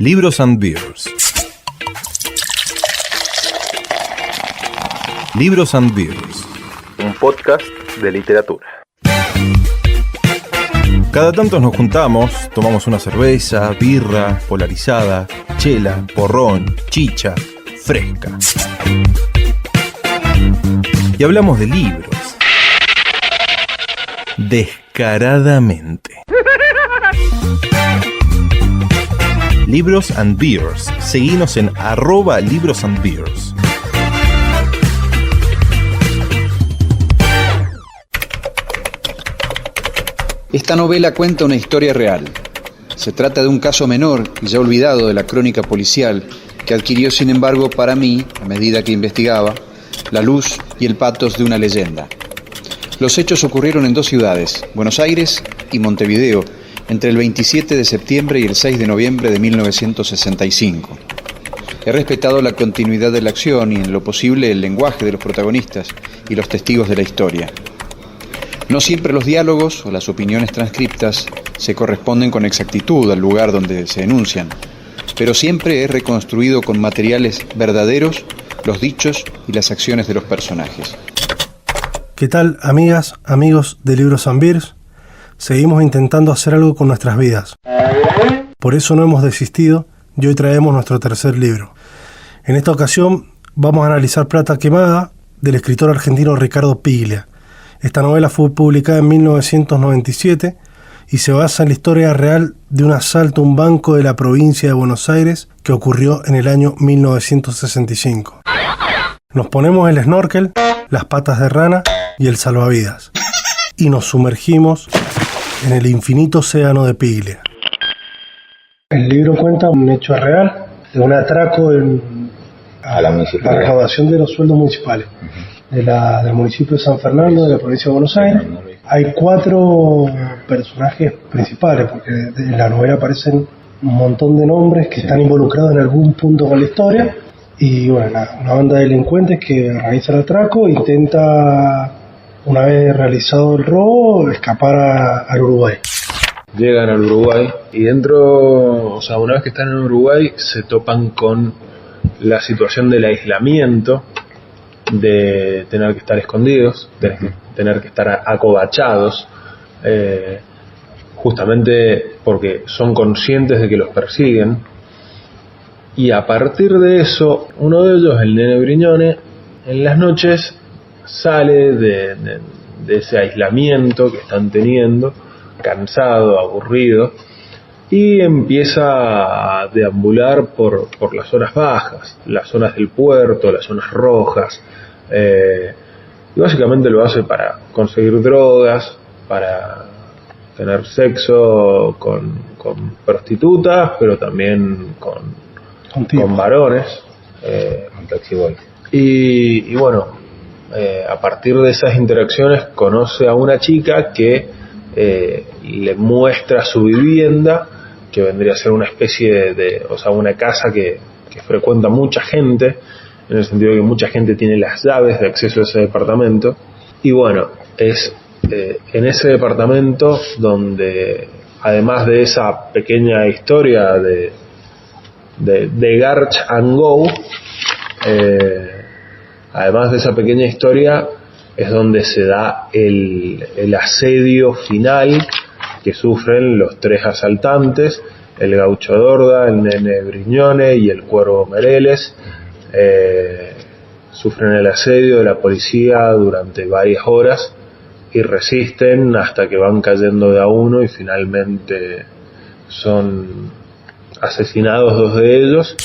Libros and Beers. Libros and Beers. Un podcast de literatura. Cada tanto nos juntamos, tomamos una cerveza, birra, polarizada, chela, porrón, chicha, fresca. Y hablamos de libros. Descaradamente. Libros and Beers. Seguinos en @librosandbeers. Esta novela cuenta una historia real. Se trata de un caso menor y ya olvidado de la crónica policial que adquirió, sin embargo, para mí, a medida que investigaba, la luz y el pathos de una leyenda. Los hechos ocurrieron en dos ciudades, Buenos Aires y Montevideo, entre el 27 de septiembre y el 6 de noviembre de 1965. He respetado la continuidad de la acción y, en lo posible, el lenguaje de los protagonistas y los testigos de la historia. No siempre los diálogos o las opiniones transcriptas se corresponden con exactitud al lugar donde se enuncian, pero siempre he reconstruido con materiales verdaderos los dichos y las acciones de los personajes. ¿Qué tal, amigas, amigos de Libros and Beers? Seguimos intentando hacer algo con nuestras vidas. Por eso no hemos desistido y hoy traemos nuestro tercer libro. En esta ocasión vamos a analizar Plata Quemada, del escritor argentino Ricardo Piglia. Esta novela fue publicada en 1997 y se basa en la historia real de un asalto a un banco de la provincia de Buenos Aires que ocurrió en el año 1965. Nos ponemos el snorkel, las patas de rana y el salvavidas y nos sumergimos en el infinito océano de Piglia. El libro cuenta un hecho real de un atraco a la recaudación de los sueldos municipales del municipio de San Fernando, de la provincia de Buenos Aires. Hay 4 personajes principales, porque en la novela aparecen un montón de nombres que están involucrados en algún punto con la historia. Y bueno, una banda de delincuentes que realiza el atraco intenta, una vez realizado el robo, escapar al Uruguay. Llegan al Uruguay y dentro, una vez que están en Uruguay, se topan con la situación del aislamiento, de tener que estar escondidos, de tener que estar acobachados, justamente porque son conscientes de que los persiguen. Y a partir de eso, uno de ellos, el nene Brignone, en las noches sale de ese aislamiento que están teniendo, cansado, aburrido, y empieza a deambular por las zonas bajas, las zonas del puerto, las zonas rojas, y básicamente lo hace para conseguir drogas, para tener sexo con prostitutas, pero también con varones, con taxi boys. Y bueno, a partir de esas interacciones conoce a una chica que le muestra su vivienda, que vendría a ser una especie de una casa que frecuenta mucha gente, en el sentido de que mucha gente tiene las llaves de acceso a ese departamento. Y bueno, es en ese departamento donde, además de esa pequeña historia de Garch and Go, además de esa pequeña historia, es donde se da el asedio final que sufren los 3 asaltantes, el Gaucho Dorda, el nene Brignone y el Cuervo Mereles. Sufren el asedio de la policía durante varias horas y resisten hasta que van cayendo de a uno y finalmente son asesinados 2 de ellos.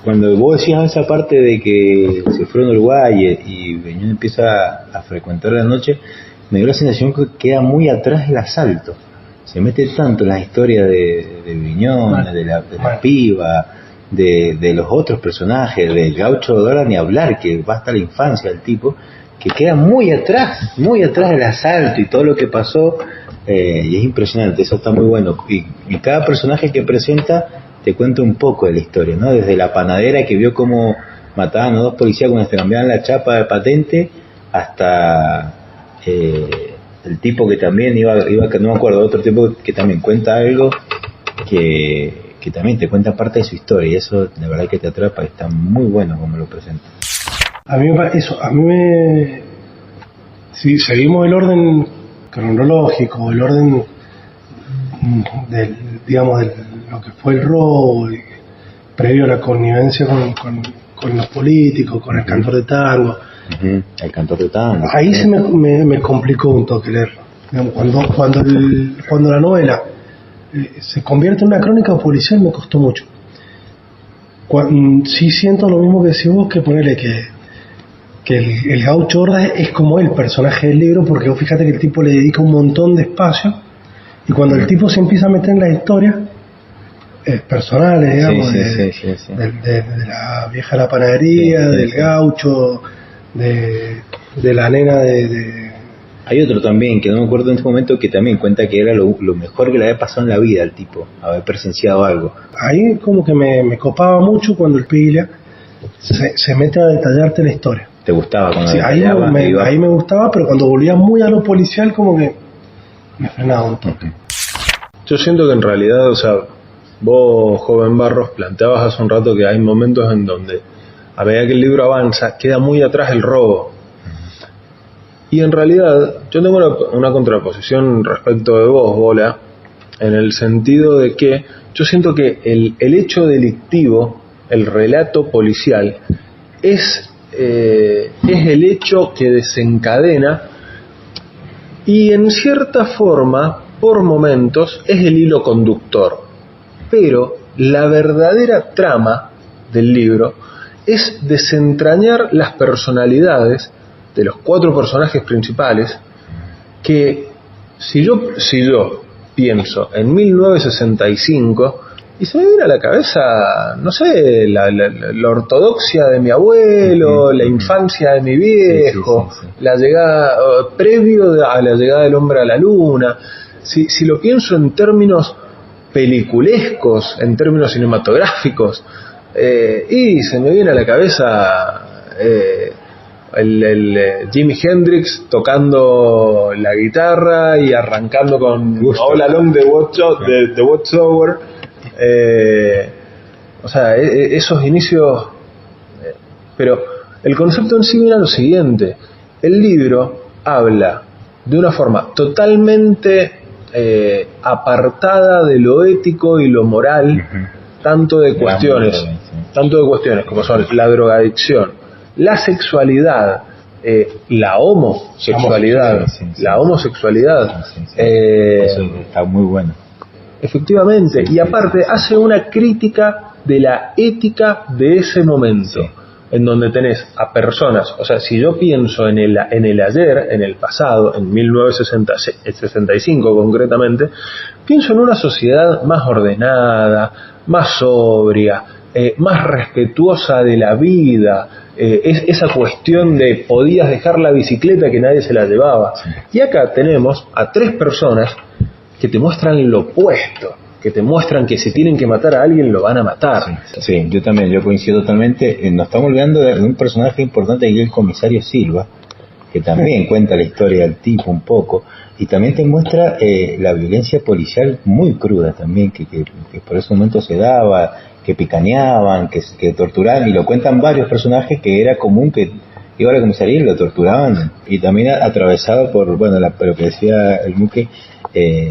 Cuando vos decías esa parte de que se fueron a Uruguay y Brignone empieza a frecuentar la noche, me dio la sensación que queda muy atrás del asalto. Se mete tanto en la historia de Brignone, de la piba, de los otros personajes, del Gaucho Dorda, ni hablar, que va hasta la infancia del tipo, que queda muy atrás del asalto y todo lo que pasó, y es impresionante. Eso está muy bueno, y cada personaje que presenta te cuenta un poco de la historia, ¿no? Desde la panadera que vio cómo mataban a 2 policías cuando se cambiaban la chapa de patente, hasta el tipo que también iba, no me acuerdo, otro tipo que también cuenta algo que que también te cuenta parte de su historia, y eso de verdad que te atrapa, y está muy bueno como lo presenta. Si seguimos el orden cronológico, el orden de lo que fue el robo, previo a la connivencia con los políticos, con el cantor de tango. El cantor de tango. Ahí se me complicó un toque leerlo. Digamos, cuando la novela se convierte en una crónica policial me costó mucho. Sí siento lo mismo que decís vos, que ponerle que el Gaucho Ordaz es como el personaje del libro, porque vos fíjate que el tipo le dedica un montón de espacio, y cuando el tipo se empieza a meter en las historias personales, digamos, de la vieja de la panadería, del gaucho, de la nena Hay otro también, que no me acuerdo en este momento, que también cuenta que era lo mejor que le había pasado en la vida al tipo, haber presenciado algo. Ahí como que me copaba mucho cuando el Piglia se mete a detallarte la historia. ¿Te gustaba cuando sí, ahí me gustaba, pero cuando volvía muy a lo policial como que me frenaba un toque. Yo siento que en realidad, o sea, vos, joven Barros, planteabas hace un rato que hay momentos en donde, a medida que el libro avanza, queda muy atrás el robo. Y en realidad, yo tengo una contraposición respecto de vos, Bola, en el sentido de que yo siento que el hecho delictivo, el relato policial, es el hecho que desencadena y en cierta forma, por momentos, es el hilo conductor. Pero la verdadera trama del libro es desentrañar las personalidades de los 4 personajes principales, que si yo pienso en 1965 y se me viene a la cabeza, no sé, la ortodoxia de mi abuelo, la infancia de mi viejo, la llegada, previo a la llegada del hombre a la luna, si lo pienso en términos peliculescos, en términos cinematográficos, y se me viene a la cabeza el Jimi Hendrix tocando la guitarra y arrancando con All Along the Watchtower, o sea, esos inicios, pero el concepto en sí viene a lo siguiente: el libro habla de una forma totalmente apartada de lo ético y lo moral, tanto de cuestiones como son la drogadicción, la sexualidad, la homosexualidad, Eso está muy bueno. Efectivamente, y aparte hace una crítica de la ética de ese momento, en donde tenés a personas, o sea, si yo pienso en el ayer, en el pasado, en 1965 concretamente, pienso en una sociedad más ordenada, más sobria, más respetuosa de la vida, esa cuestión de podías dejar la bicicleta que nadie se la llevaba. Y acá tenemos a 3 personas que te muestran lo opuesto, que te muestran que si tienen que matar a alguien lo van a matar. Sí, yo coincido totalmente. Nos estamos olvidando de un personaje importante, que es el comisario Silva, que también cuenta la historia del tipo un poco, y también te muestra la violencia policial muy cruda también, que por ese momento se daba, que picaneaban, que torturaban, y lo cuentan varios personajes, que era común que iba a la comisaría y lo torturaban, y también atravesado por, lo que decía el Muque,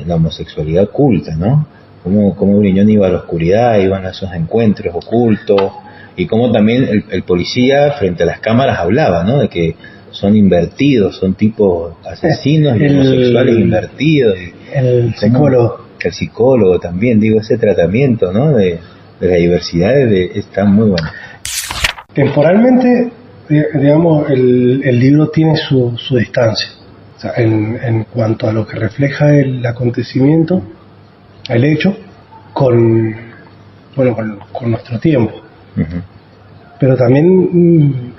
la homosexualidad oculta, ¿no? Cómo Briñón iba a la oscuridad, iban a esos encuentros ocultos, y cómo también el policía frente a las cámaras hablaba, ¿no? De que son invertidos, son tipos asesinos y homosexuales invertidos. El psicólogo también, digo, ese tratamiento, ¿no? De la diversidad está muy bueno. Temporalmente, digamos, el libro tiene su distancia. O sea, en cuanto a lo que refleja el acontecimiento, el hecho, con nuestro tiempo. Pero también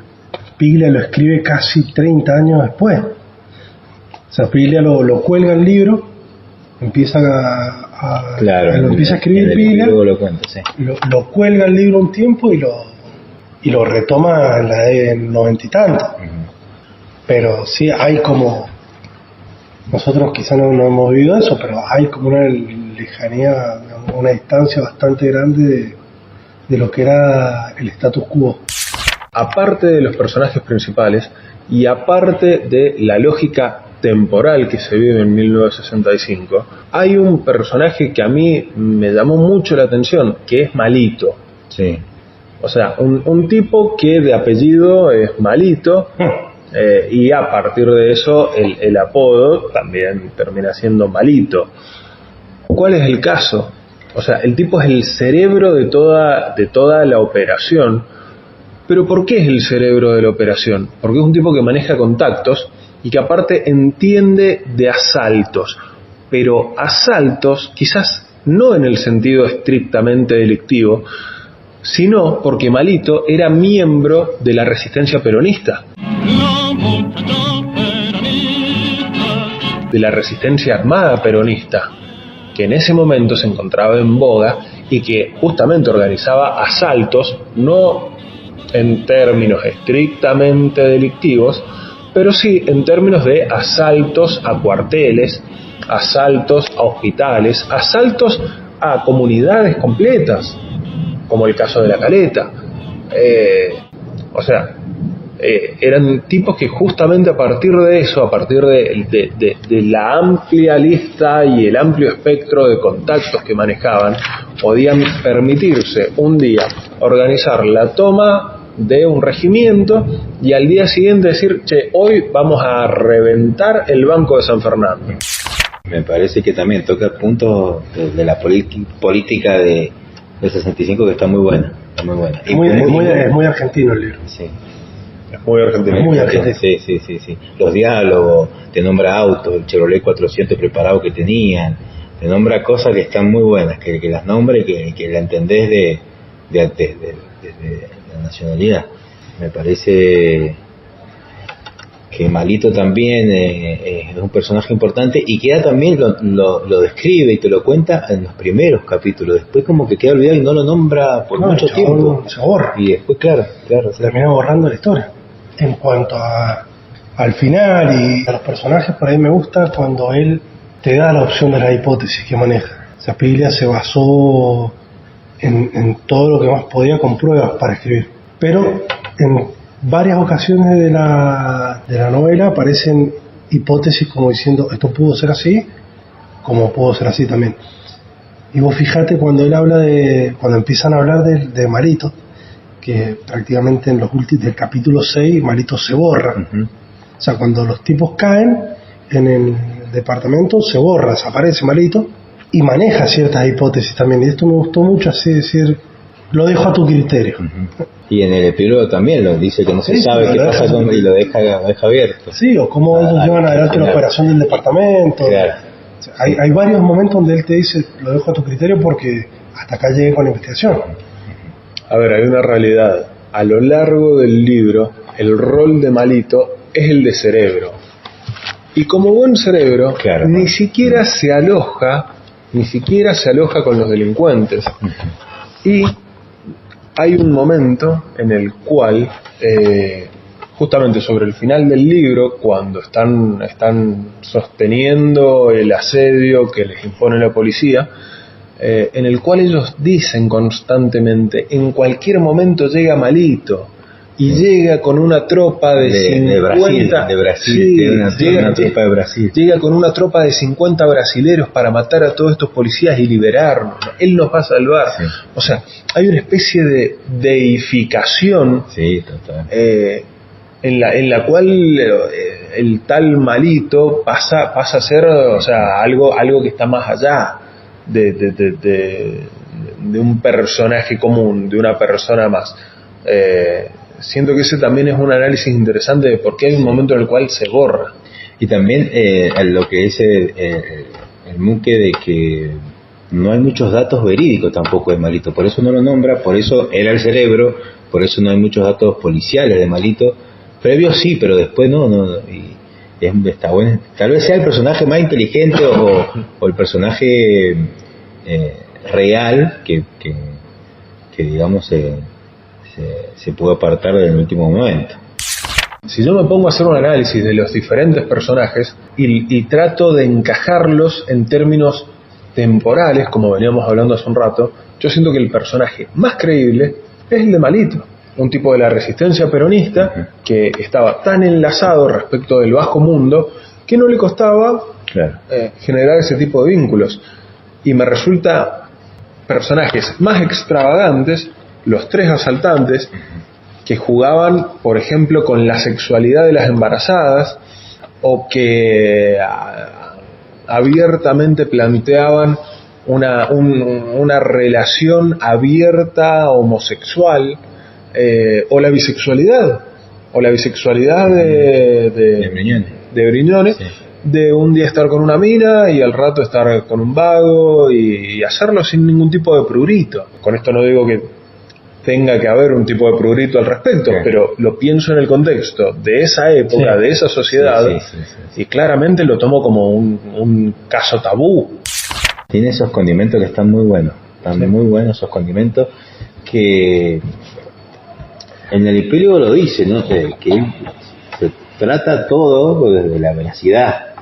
Piglia lo escribe casi 30 años después. O sea, Piglia lo cuelga el libro, empieza lo empieza a escribir Piglia, lo cuelga el libro un tiempo y lo retoma en la de 90 y tanto. Pero sí hay como, nosotros quizás no hemos vivido eso, pero hay como una lejanía, digamos, una distancia bastante grande de lo que era el status quo. Aparte de los personajes principales y aparte de la lógica temporal que se vive en 1965, hay un personaje que a mí me llamó mucho la atención, que es Malito. Sí. O sea, un tipo que de apellido es Malito, y a partir de eso el apodo también termina siendo Malito. ¿Cuál es el caso? O sea, el tipo es el cerebro de toda la operación. ¿Pero por qué es el cerebro de la operación? Porque es un tipo que maneja contactos y que aparte entiende de asaltos, pero asaltos quizás no en el sentido estrictamente delictivo, sino porque Malito era miembro de la resistencia peronista, de la resistencia armada peronista, que en ese momento se encontraba en boga y que justamente organizaba asaltos, no en términos estrictamente delictivos, pero sí en términos de asaltos a cuarteles, asaltos a hospitales, asaltos a comunidades completas, como el caso de La Caleta. Eran tipos que justamente a partir de eso, a partir de la amplia lista y el amplio espectro de contactos que manejaban, podían permitirse un día organizar la toma de un regimiento y al día siguiente decir, che, hoy vamos a reventar el Banco de San Fernando. Me parece que también toca puntos de la política de 65 que está muy buena. Está muy buena. Es muy argentino el libro. Sí. Es muy argentino. Muy argentino. Sí. Los diálogos, te nombra autos, el Chevrolet 400 preparado que tenían, te nombra cosas que están muy buenas, que las nombre y que la entendés de la nacionalidad. Me parece que Malito también es un personaje importante y queda también lo describe y te lo cuenta en los primeros capítulos, después como que queda olvidado y no lo nombra por mucho tiempo, se borra y después claro se termina borrando la historia. En cuanto al final y a los personajes, por ahí me gusta cuando él te da la opción de la hipótesis que maneja. Zapiglia se basó en todo lo que más podía con pruebas para escribir, pero en varias ocasiones de la novela aparecen hipótesis como diciendo esto pudo ser así como pudo ser así también. Y vos fijate cuando él habla cuando empiezan a hablar de Malito, que prácticamente en los últimos del capítulo 6 Malito se borra. O sea, cuando los tipos caen en el departamento se borra, desaparece Malito y maneja ciertas hipótesis también, y esto me gustó mucho, así decir, lo dejo a tu criterio. Y en el epílogo también lo dice que no se sabe qué pasa y lo deja abierto. Sí, o cómo ellos llevan adelante la operación del departamento. Claro. Hay varios momentos donde él te dice, lo dejo a tu criterio porque hasta acá llegué con la investigación. A ver, hay una realidad. A lo largo del libro, el rol de Malito es el de cerebro. Y como buen cerebro, claro, ni siquiera se aloja con los delincuentes. Y hay un momento en el cual, justamente sobre el final del libro, cuando están sosteniendo el asedio que les impone la policía, en el cual ellos dicen constantemente, en cualquier momento llega Malito, y llega con una tropa de 50... De Brasil, una tropa de Brasil. Llega con una tropa de 50 brasileros para matar a todos estos policías y liberarnos. Él nos va a salvar. Sí. O sea, hay una especie de deificación, sí, total. En la cual el tal Malito pasa a ser, o sea, algo que está más allá de un personaje común, de una persona más. Siento que ese también es un análisis interesante de por qué hay un momento en el cual se borra. Y también lo que es el muque de que no hay muchos datos verídicos tampoco de Malito, por eso no lo nombra, por eso era el cerebro, por eso no hay muchos datos policiales de Malito. Previos sí, pero después no y está bueno. Tal vez sea el personaje más inteligente o el personaje real que digamos se pudo apartar en el último momento. Si yo me pongo a hacer un análisis de los diferentes personajes y trato de encajarlos en términos temporales, como veníamos hablando hace un rato, yo siento que el personaje más creíble es el de Malito, un tipo de la resistencia peronista que estaba tan enlazado respecto del bajo mundo que no le costaba generar ese tipo de vínculos. Y me resulta personajes más extravagantes los tres asaltantes que jugaban, por ejemplo, con la sexualidad de las embarazadas, o que abiertamente planteaban una relación abierta homosexual, o la bisexualidad de Brignone, sí, de un día estar con una mina y al rato estar con un vago y hacerlo sin ningún tipo de prurito. Con esto no digo que tenga que haber un tipo de prurito al respecto, pero lo pienso en el contexto de esa época, de esa sociedad, y claramente lo tomo como un caso tabú. Tiene esos condimentos que están muy buenos, muy buenos esos condimentos, que en el epílogo lo dice, ¿no? Que se trata todo desde la veracidad,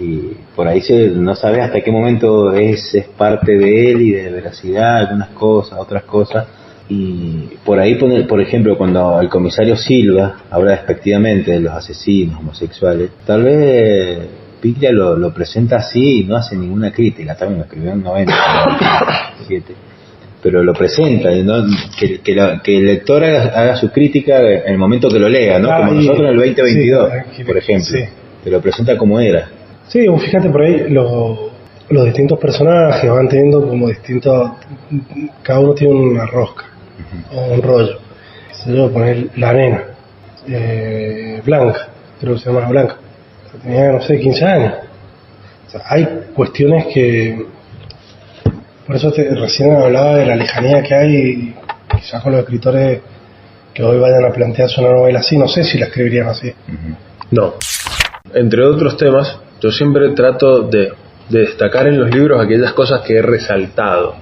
y por ahí no sabes hasta qué momento es parte de él y de veracidad, algunas cosas, otras cosas. Y por ahí, por ejemplo, cuando el comisario Silva habla despectivamente de los asesinos homosexuales, tal vez Piglia lo presenta así y no hace ninguna crítica. También lo escribió en 97, pero lo presenta, ¿no? Que el lector haga su crítica en el momento que lo lea, ¿no? Como nosotros en el 2022, por ejemplo, te lo presenta como era. Sí, fíjate por ahí los distintos personajes van teniendo como distintos, cada uno tiene una rosca o un rollo. Se yo poner la nena Blanca, creo que se llama Blanca, tenía, no sé, 15 años. O sea, hay cuestiones que, por eso recién hablaba de la lejanía que hay, quizás con los escritores que hoy vayan a plantearse una novela así, no sé si la escribirían así. No. Entre otros temas, yo siempre trato de destacar en los libros aquellas cosas que he resaltado,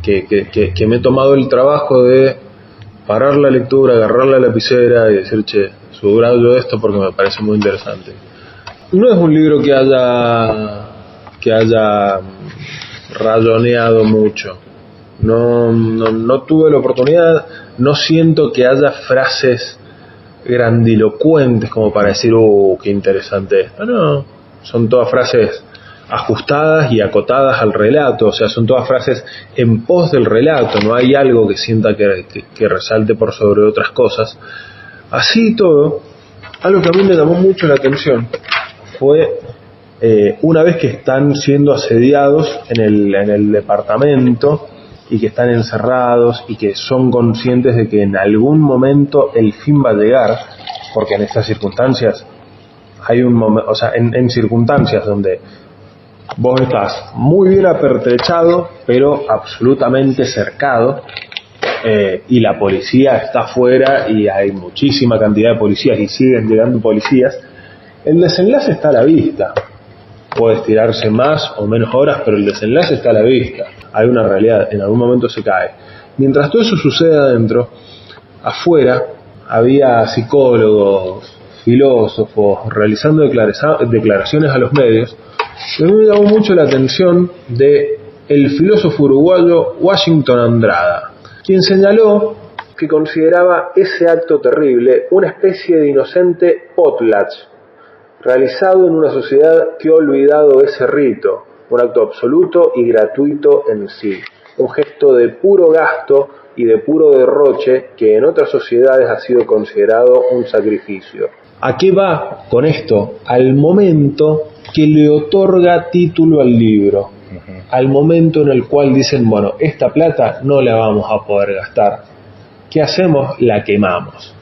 que me he tomado el trabajo de parar la lectura, agarrar la lapicera y decir, che, subrayo esto porque me parece muy interesante. No es un libro que haya rayoneado mucho, no tuve la oportunidad, no siento que haya frases grandilocuentes como para decir, qué interesante esto. No, son todas frases ajustadas y acotadas al relato, o sea, son todas frases en pos del relato, no hay algo que sienta que resalte por sobre otras cosas. Así y todo, algo que a mí me llamó mucho la atención fue una vez que están siendo asediados en el departamento y que están encerrados y que son conscientes de que en algún momento el fin va a llegar, porque en estas circunstancias hay un momento, o sea, en circunstancias donde vos estás muy bien apertrechado, pero absolutamente cercado, y la policía está afuera y hay muchísima cantidad de policías y siguen llegando policías, el desenlace está a la vista. Puede estirarse más o menos horas, pero el desenlace está a la vista. Hay una realidad, en algún momento se cae. Mientras todo eso sucede adentro, afuera había psicólogos, filósofos realizando declaraciones a los medios. A mí me llamó mucho la atención de el filósofo uruguayo Washington Andrada, quien señaló que consideraba ese acto terrible una especie de inocente potlatch, realizado en una sociedad que ha olvidado ese rito, un acto absoluto y gratuito en sí, un gesto de puro gasto y de puro derroche que en otras sociedades ha sido considerado un sacrificio. ¿A qué va con esto? Al momento que le otorga título al libro, al momento en el cual dicen, bueno, esta plata no la vamos a poder gastar, ¿qué hacemos? La quemamos.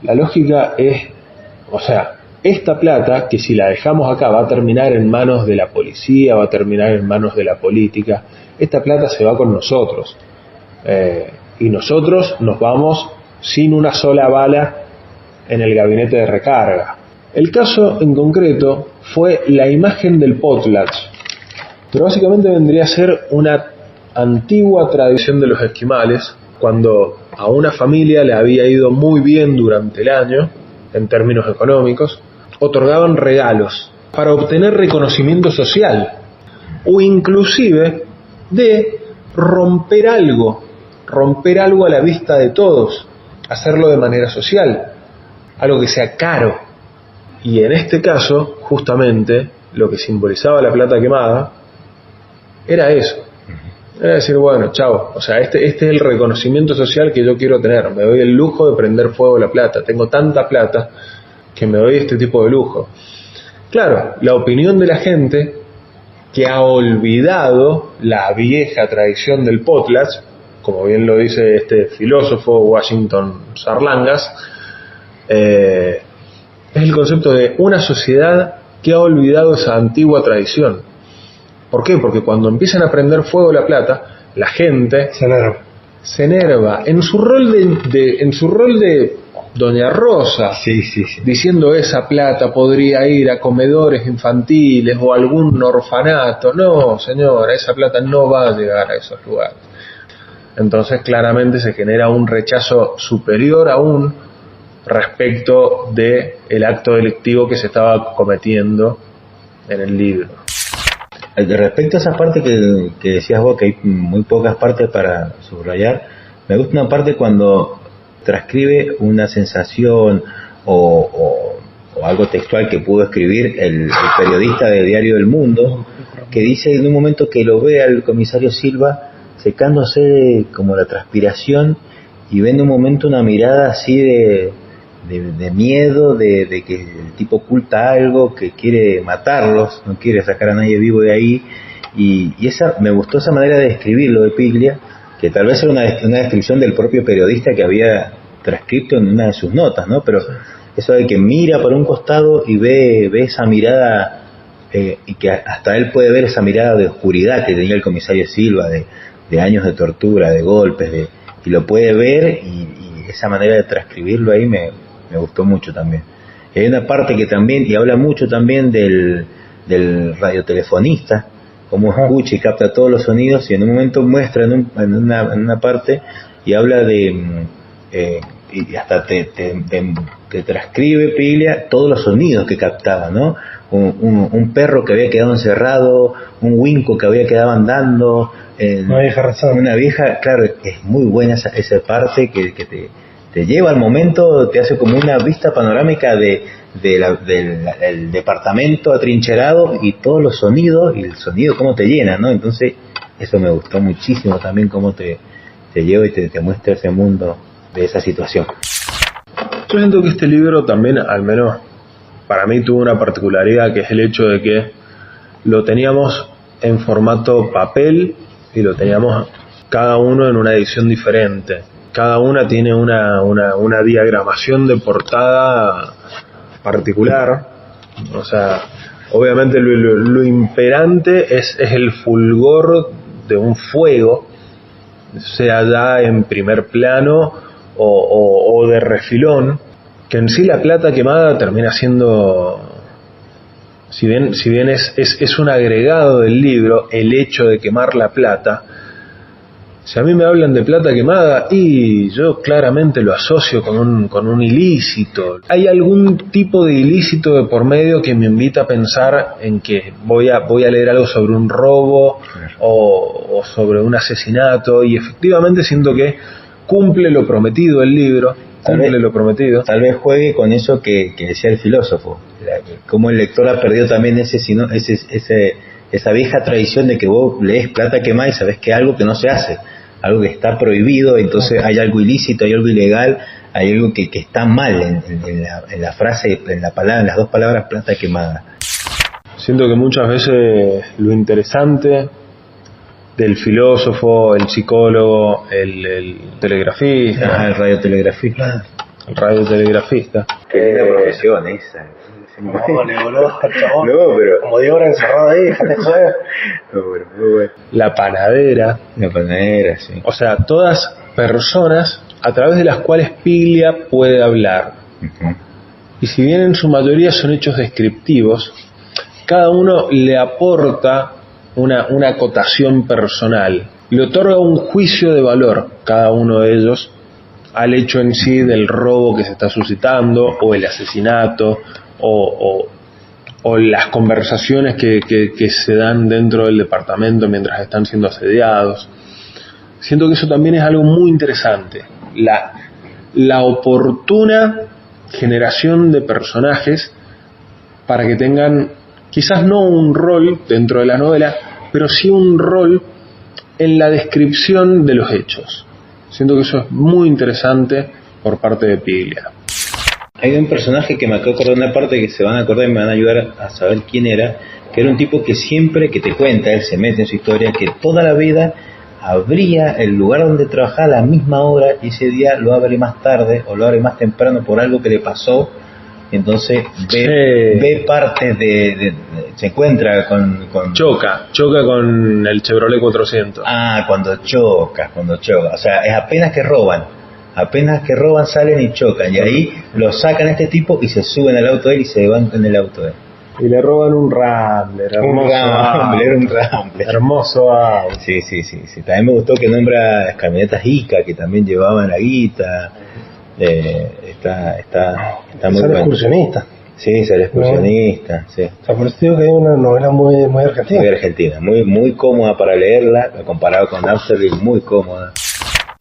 La lógica es, o sea, esta plata, que si la dejamos acá va a terminar en manos de la policía, va a terminar en manos de la política, esta plata se va con nosotros, y nosotros nos vamos sin una sola bala en el gabinete de recarga. El caso en concreto fue la imagen del potlatch, pero básicamente vendría a ser una antigua tradición de los esquimales, cuando a una familia le había ido muy bien durante el año, en términos económicos, otorgaban regalos para obtener reconocimiento social. o inclusive de romper algo a la vista de todos, hacerlo de manera social, algo que sea caro. Y en este caso, justamente, lo que simbolizaba la plata quemada era eso. Era decir, bueno, chao, o sea, este es el reconocimiento social que yo quiero tener. Me doy el lujo de prender fuego la plata. Tengo tanta plata que me doy este tipo de lujo. Claro, la opinión de la gente que ha olvidado la vieja tradición del potlatch, como bien lo dice este filósofo Washington Sarlangas, es el concepto de una sociedad que ha olvidado esa antigua tradición. ¿Por qué? Porque cuando empiezan a prender fuego la plata, la gente se enerva en su rol de Doña Rosa, diciendo esa plata podría ir a comedores infantiles o a algún orfanato. No, señora, esa plata no va a llegar a esos lugares. Entonces claramente se genera un rechazo superior aún respecto de el acto delictivo que se estaba cometiendo en el libro. Respecto a esa parte que decías vos, que hay muy pocas partes para subrayar, me gusta una parte cuando transcribe una sensación o algo textual que pudo escribir el periodista de Diario del Mundo, que dice en un momento que lo ve al comisario Silva secándose como la transpiración y ve en un momento una mirada así de miedo, de que el tipo oculta algo, que quiere matarlos, no quiere sacar a nadie vivo de ahí, y esa me gustó esa manera de describirlo de Piglia, que tal vez era una descripción del propio periodista que había transcrito en una de sus notas, ¿no? Pero eso de que mira por un costado y ve esa mirada, y que hasta él puede ver esa mirada de oscuridad que tenía el comisario Silva, de años de tortura, de golpes, y lo puede ver, y esa manera de transcribirlo ahí me gustó mucho también. Y hay una parte que también, y habla mucho también del radiotelefonista, cómo escucha y capta todos los sonidos, y en un momento muestra en una parte y habla de y hasta te transcribe Piglia todos los sonidos que captaba, ¿no? Un perro que había quedado encerrado, un huinco que había quedado andando, una vieja, claro, es muy buena esa parte que te lleva al momento, te hace como una vista panorámica del departamento atrincherado y todos los sonidos, y el sonido cómo te llena, ¿no? Entonces eso me gustó muchísimo también, cómo te lleva y te muestra ese mundo de esa situación. Yo siento que este libro también, al menos para mí, tuvo una particularidad, que es el hecho de que lo teníamos en formato papel y lo teníamos cada uno en una edición diferente. Cada una tiene una diagramación de portada particular. O sea, obviamente lo imperante es el fulgor de un fuego, sea ya en primer plano o de refilón, que en sí la plata quemada termina siendo, si bien es un agregado del libro, el hecho de quemar la plata. Si a mí me hablan de plata quemada, y yo claramente lo asocio con un ilícito. Hay algún tipo de ilícito de por medio que me invita a pensar en que voy a leer algo sobre un robo o sobre un asesinato, y efectivamente siento que cumple lo prometido el libro, lo prometido. Tal vez juegue con eso que decía el filósofo, como el lector ha perdido también esa vieja tradición de que vos lees plata quemada y sabés que es algo que no se hace, algo que está prohibido, entonces hay algo ilícito, hay algo ilegal, hay algo que está mal en la frase, en las dos palabras plata quemada. Siento que muchas veces lo interesante del filósofo, el psicólogo, el telegrafista, el radiotelegrafista. El radiotelegrafista. Qué linda profesión esa. No, chabón. No, pero... Como 10 horas encerrado ahí, déjate joder. No, pero muy bueno. La panadera, sí. O sea, todas personas a través de las cuales Piglia puede hablar. Uh-huh. Y si bien en su mayoría son hechos descriptivos, cada uno le aporta una acotación personal, le otorga un juicio de valor, cada uno de ellos, al hecho en sí del robo que se está suscitando, o el asesinato, o o las conversaciones que se dan dentro del departamento mientras están siendo asediados. Siento que eso también es algo muy interesante, la oportuna generación de personajes para que tengan quizás no un rol dentro de la novela, pero sí un rol en la descripción de los hechos. Siento que eso es muy interesante por parte de Piglia. Hay un personaje que me acabo de acordar de una parte que se van a acordar y me van a ayudar a saber quién era, que era un tipo que siempre que te cuenta, él se mete en su historia, que toda la vida abría el lugar donde trabajaba a la misma hora y ese día lo abre más tarde o lo abre más temprano por algo que le pasó. Entonces ve partes se encuentra con choca con el Chevrolet 400. Cuando choca, o sea, es apenas que roban salen y chocan, y ahí lo sacan a este tipo y se suben al auto de él y se van en el auto de él. Y le roban un Rambler, hermoso auto. Sí. También me gustó que nombra las camionetas Ica, que también llevaban la guita. Está muy bueno. Excursionista. Sí, ser excursionista, sí. O sea, por eso digo que es una novela muy argentina. Muy argentina, muy cómoda para leerla, comparado con Austerlitz, muy cómoda.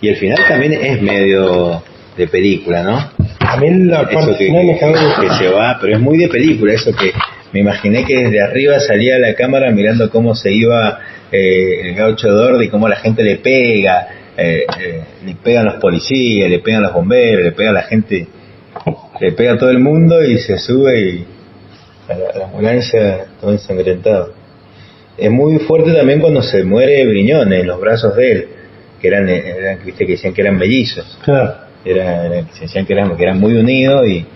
Y el final también es medio de película, ¿no? A mí la parte final me cago que se va, pero es muy de película, eso que me imaginé que desde arriba salía la cámara mirando cómo se iba el gaucho Dordi y cómo la gente le pega, le pegan los policías, le pegan los bomberos, le pega a la gente, le pega a todo el mundo y se sube y a la ambulancia todo ensangrentado. Es muy fuerte también cuando se muere Briñones en los brazos de él, que eran viste que decían que eran mellizos. Claro. Se decían que eran muy unidos y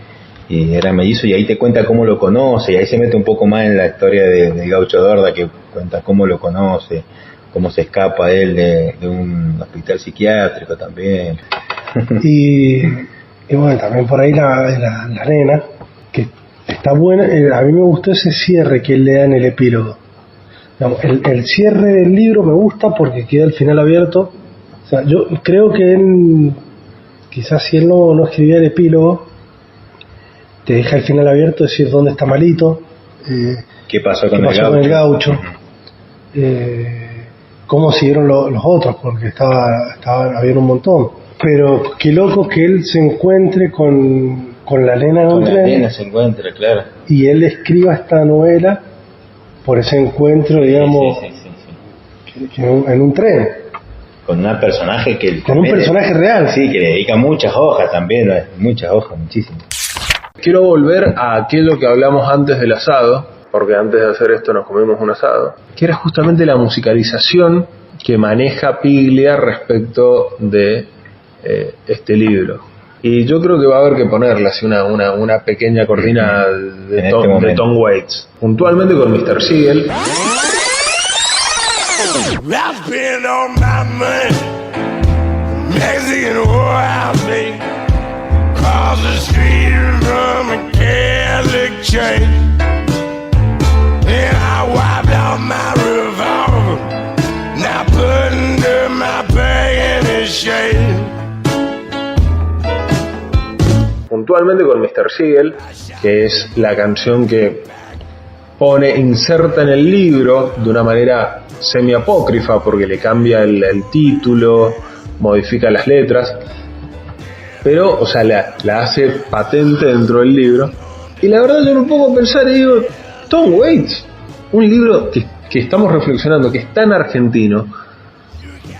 eran mellizos, y ahí te cuenta cómo lo conoce, y ahí se mete un poco más en la historia de Gaucho Dorda, que cuenta cómo lo conoce, cómo se escapa él de un hospital psiquiátrico también. Y bueno, también por ahí la nena, que está buena. A mí me gustó ese cierre que él le da en el epílogo. Digamos, el cierre del libro me gusta porque queda el final abierto. O sea, yo creo que él, quizás si él no escribía el epílogo, te deja el final abierto, decir dónde está Malito, qué pasó con el gaucho, cómo siguieron los otros, porque había un montón. Pero qué loco que él se encuentre con la nena en un tren. Con la nena se encuentra, claro. Y él escriba esta novela por ese encuentro, digamos, sí. En un tren. Con un personaje con un personaje real. Sí, que le dedica muchas hojas también, muchas hojas, muchísimas. Quiero volver a aquello que hablamos antes del asado, porque antes de hacer esto nos comimos un asado, que era justamente la musicalización que maneja Piglia respecto de este libro. Y yo creo que va a haber que ponerle así una pequeña cortina de Tom Waits, puntualmente con Mr. Siegel. Puntualmente con Mr. Siegel, que es la canción que inserta en el libro de una manera semi-apócrifa, porque le cambia el título, modifica las letras, pero, o sea, la hace patente dentro del libro. Y la verdad yo me pongo a pensar y digo, Tom Waits, un libro que estamos reflexionando, que es tan argentino.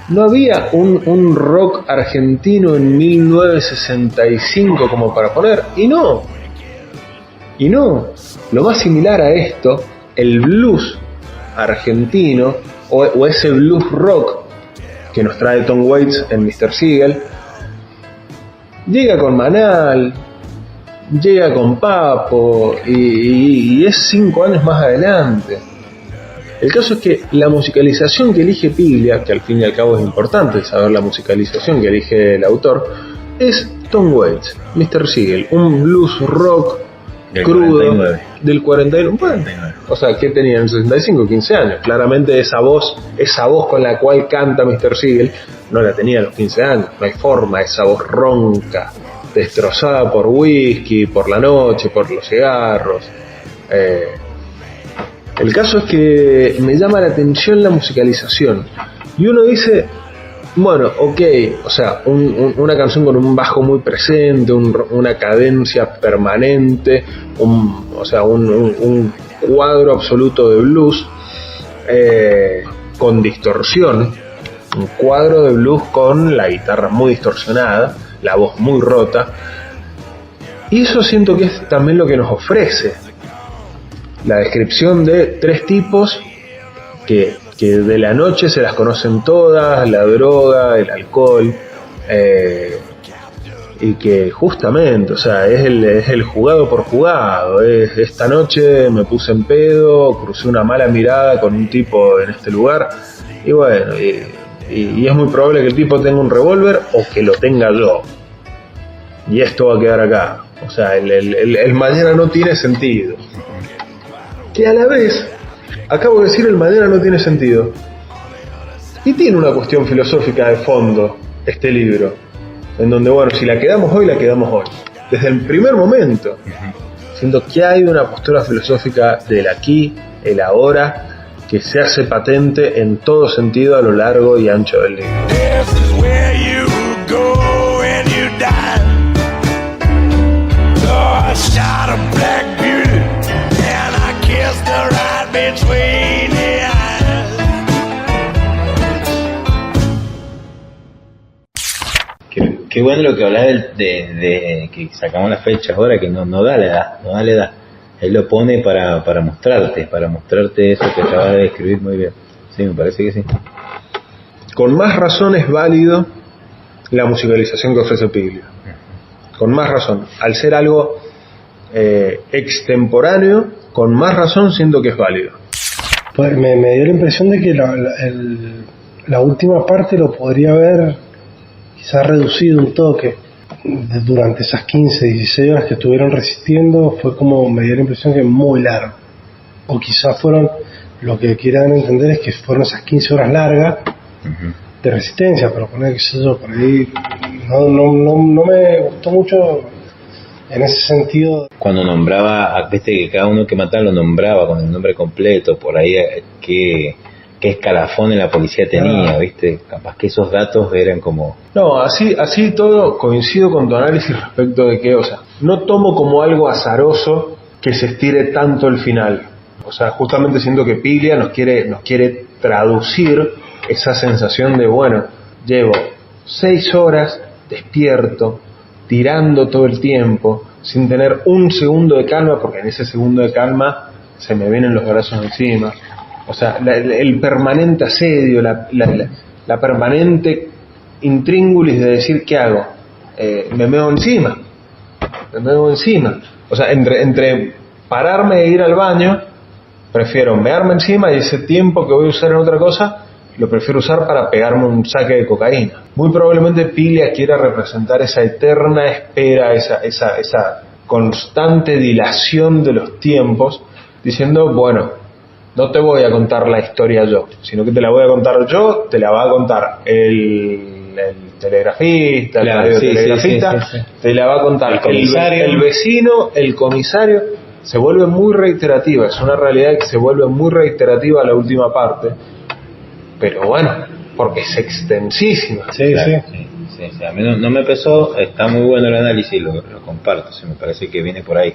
¿No había un rock argentino en 1965 como para poner? Y no. Lo más similar a esto, el blues argentino, o ese blues rock que nos trae Tom Waits en Mr. Siegel, llega con Manal, llega con Papo, y es 5 años más adelante. El caso es que la musicalización que elige Piglia, que al fin y al cabo es importante saber la musicalización que elige el autor, es Tom Waits, Mr. Siegel, un blues rock crudo 49. Del 41. Bueno, o sea, ¿qué tenía en el 65? 15 años. Claramente esa voz con la cual canta Mr. Siegel no la tenía a los 15 años. No hay forma, esa voz ronca, destrozada por whisky, por la noche, por los cigarros. El caso es que me llama la atención la musicalización. Y uno dice, bueno, ok, o sea, una canción con un bajo muy presente, una cadencia permanente, un cuadro absoluto de blues con distorsión, un cuadro de blues con la guitarra muy distorsionada, la voz muy rota. Y eso siento que es también lo que nos ofrece la descripción de tres tipos que de la noche se las conocen todas, la droga, el alcohol, y que justamente, o sea, es el jugado por jugado. Esta noche me puse en pedo, crucé una mala mirada con un tipo en este lugar, y bueno, y es muy probable que el tipo tenga un revólver o que lo tenga yo, y esto va a quedar acá. O sea, el mañana no tiene sentido. Que a la vez, acabo de decir, el mañana no tiene sentido. Y tiene una cuestión filosófica de fondo este libro, en donde, bueno, si la quedamos hoy, la quedamos hoy. Desde el primer momento, siento que hay una postura filosófica del aquí, el ahora, que se hace patente en todo sentido a lo largo y ancho del libro. Qué bueno lo que hablás de que sacamos las fechas ahora, que no da la edad. Él lo pone para mostrarte eso que acabas de describir muy bien. Sí, me parece que sí. Con más razón es válido la musicalización que ofrece Piglia. Con más razón. Al ser algo extemporáneo, con más razón siento que es válido. Pues me dio la impresión de que la última parte lo podría haber quizás reducido un toque. Durante esas 15, 16 horas que estuvieron resistiendo, fue como, me dio la impresión que muy largo. O quizás fueron, lo que quieran entender es que fueron esas 15 horas largas de resistencia, pero poner, qué sé yo, por ahí no me gustó mucho en ese sentido. Cuando nombraba, viste que cada uno que mataba lo nombraba con el nombre completo, por ahí qué escalafón en la policía tenía, viste, capaz que esos datos eran como... No, así todo coincido con tu análisis respecto de que, o sea, no tomo como algo azaroso que se estire tanto el final. O sea, justamente siento que Piglia nos quiere traducir esa sensación de, bueno, llevo 6 horas despierto, tirando todo el tiempo, sin tener un segundo de calma, porque en ese segundo de calma se me vienen los brazos encima. O sea, el permanente asedio, la permanente intríngulis de decir, ¿qué hago? Me meo encima. O sea, entre pararme e ir al baño, prefiero mearme encima, y ese tiempo que voy a usar en otra cosa, lo prefiero usar para pegarme un saque de cocaína. Muy probablemente Piglia quiera representar esa eterna espera, esa constante dilación de los tiempos, diciendo, bueno, no te voy a contar la historia yo, sino que te la voy a contar yo, te la va a contar el telegrafista, el radiotelegrafista, sí. Te la va a contar el vecino, el comisario. Se vuelve muy reiterativa, es una realidad que se vuelve muy reiterativa la última parte, pero bueno, porque es extensísima. Sí. A mí no me pesó, está muy bueno el análisis, lo comparto, me parece que viene por ahí.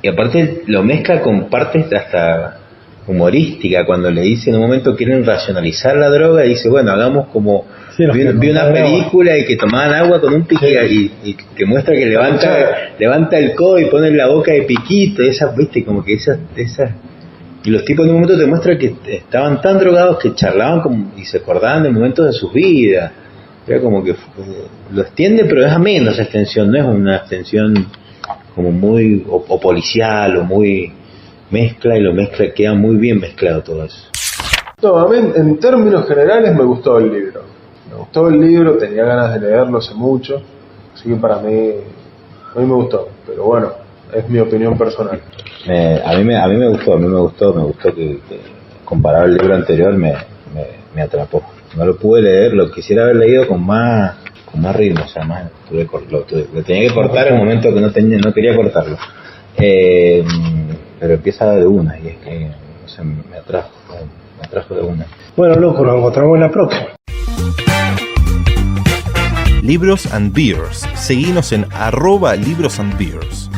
Y aparte lo mezcla con partes hasta humorística, cuando le dice en un momento quieren racionalizar la droga, y dice, bueno, hagamos como vi una película y que tomaban agua con un pique, y que muestra que levanta el codo y pone en la boca de piquito, esa, viste, como que esas y los tipos en un momento te muestran que estaban tan drogados que charlaban y se acordaban de momentos de sus vidas. Era como que lo extiende, pero es ameno esa extensión, no es una extensión como muy o policial o muy mezcla, y queda muy bien mezclado todo eso. No, a mí en términos generales me gustó el libro, tenía ganas de leerlo hace mucho, así que a mí me gustó, pero bueno, es mi opinión personal. A mí me gustó que comparado al libro anterior me atrapó. No lo pude leer, lo quisiera haber leído con más ritmo, o sea, lo tenía que cortar en un momento que no quería cortarlo. pero empieza de una y es que o sea, me atrajo de una. Bueno, loco, nos encontramos en la próxima. Libros and Beers. Seguinos en @librosandbeers.